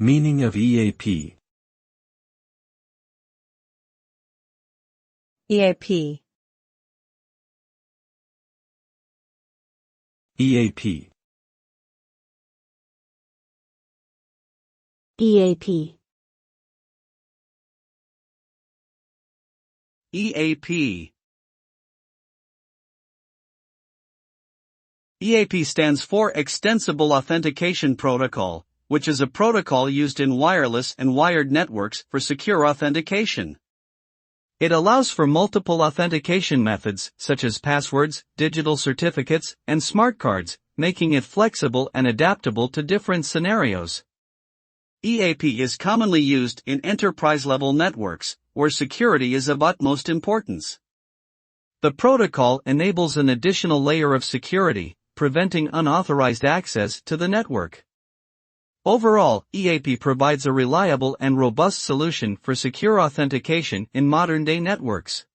Meaning of EAP. EAP. EAP. EAP. EAP. EAP stands for Extensible Authentication Protocol, which is a protocol used in wireless and wired networks for secure authentication. It allows for multiple authentication methods, such as passwords, digital certificates, and smart cards, making it flexible and adaptable to different scenarios. EAP is commonly used in enterprise-level networks, where security is of utmost importance. The protocol enables an additional layer of security, preventing unauthorized access to the network. Overall, EAP provides a reliable and robust solution for secure authentication in modern-day networks.